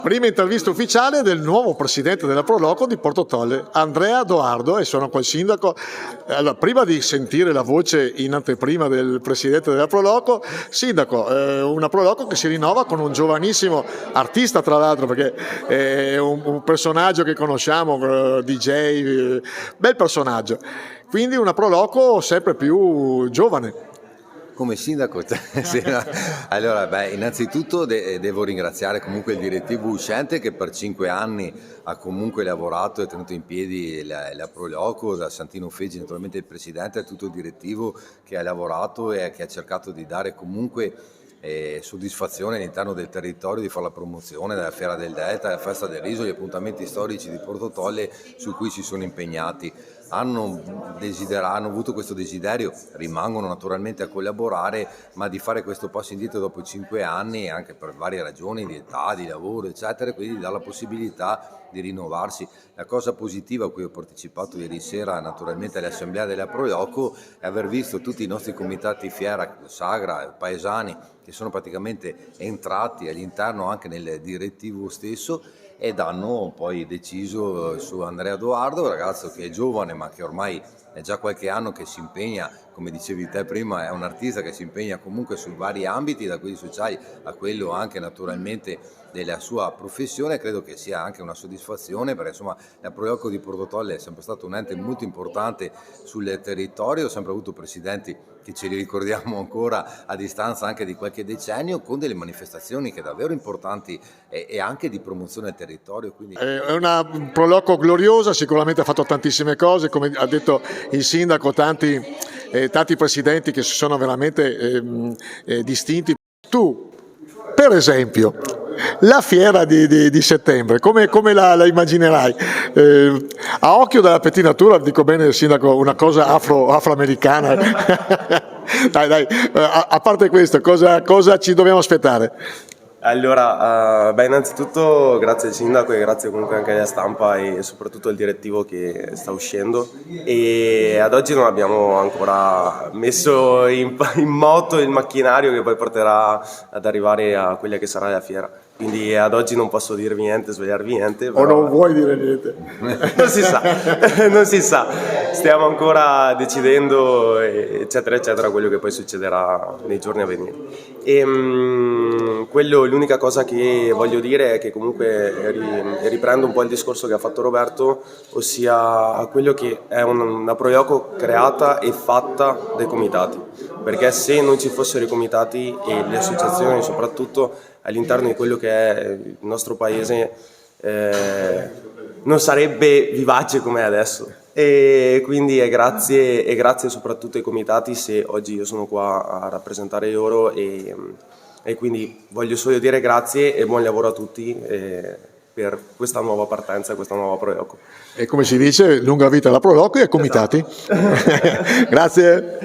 Prima intervista ufficiale del nuovo presidente della Proloco di Portotolle, Andrea Doardo, e sono col sindaco. Allora, prima di sentire la voce in anteprima del presidente della Proloco, sindaco, una Proloco che si rinnova con un giovanissimo artista, tra l'altro, perché è un personaggio che conosciamo, DJ, bel personaggio. Quindi una Proloco sempre più giovane. Come sindaco, sì, no. Allora, innanzitutto devo ringraziare comunque il direttivo uscente che per 5 anni ha comunque lavorato e tenuto in piedi la Proloco, da Santino Feggi, naturalmente il presidente, e tutto il direttivo che ha lavorato e che ha cercato di dare comunque soddisfazione all'interno del territorio, di fare la promozione della Fiera del Delta, della Festa del Riso, gli appuntamenti storici di Portotolle su cui si sono impegnati. Hanno avuto questo desiderio, rimangono naturalmente a collaborare, ma di fare questo passo indietro dopo 5 anni, anche per varie ragioni di età, di lavoro, eccetera, quindi dà la possibilità di rinnovarsi. La cosa positiva a cui ho partecipato ieri sera naturalmente all'assemblea della Proloco è aver visto tutti i nostri comitati Fiera, Sagra, paesani che sono praticamente entrati all'interno anche nel direttivo stesso ed hanno poi deciso su Andrea Doardo, un ragazzo che è giovane ma che ormai è già qualche anno che si impegna, come dicevi te prima, è un artista che si impegna comunque su vari ambiti, da quelli sociali a quello anche naturalmente della sua professione. Credo che sia anche una soddisfazione perché insomma la Proloco di Portotolle è sempre stato un ente molto importante sul territorio, ho sempre avuto presidenti che ce li ricordiamo ancora a distanza anche di qualche decennio, con delle manifestazioni che davvero importanti e anche di promozione del territorio. Quindi È una Proloco gloriosa, sicuramente ha fatto tantissime cose, come ha detto il sindaco, tanti presidenti che si sono veramente distinti. Tu, per esempio, la fiera di settembre, come la immaginerai? A occhio della pettinatura, dico bene il sindaco, una cosa afroamericana. Dai, a parte questo, cosa ci dobbiamo aspettare? Allora, innanzitutto grazie al sindaco e grazie comunque anche alla stampa e soprattutto al direttivo che sta uscendo, e ad oggi non abbiamo ancora messo in moto il macchinario che poi porterà ad arrivare a quella che sarà la fiera. Quindi ad oggi non posso dirvi niente, svegliarvi niente. O non vuoi dire niente? Non si sa, non si sa. Stiamo ancora decidendo, eccetera, eccetera, quello che poi succederà nei giorni a venire. L'unica cosa che voglio dire è che comunque riprendo un po' il discorso che ha fatto Roberto, ossia quello che è una Proloco creata e fatta dai comitati. Perché se non ci fossero i comitati e le associazioni soprattutto all'interno di quello che è il nostro paese, non sarebbe vivace come è adesso, e quindi è grazie soprattutto ai comitati se oggi io sono qua a rappresentare loro, e quindi voglio solo dire grazie e buon lavoro a tutti per questa nuova partenza, questa nuova Proloco. E come si dice, lunga vita alla Proloco e ai comitati. Esatto. Grazie.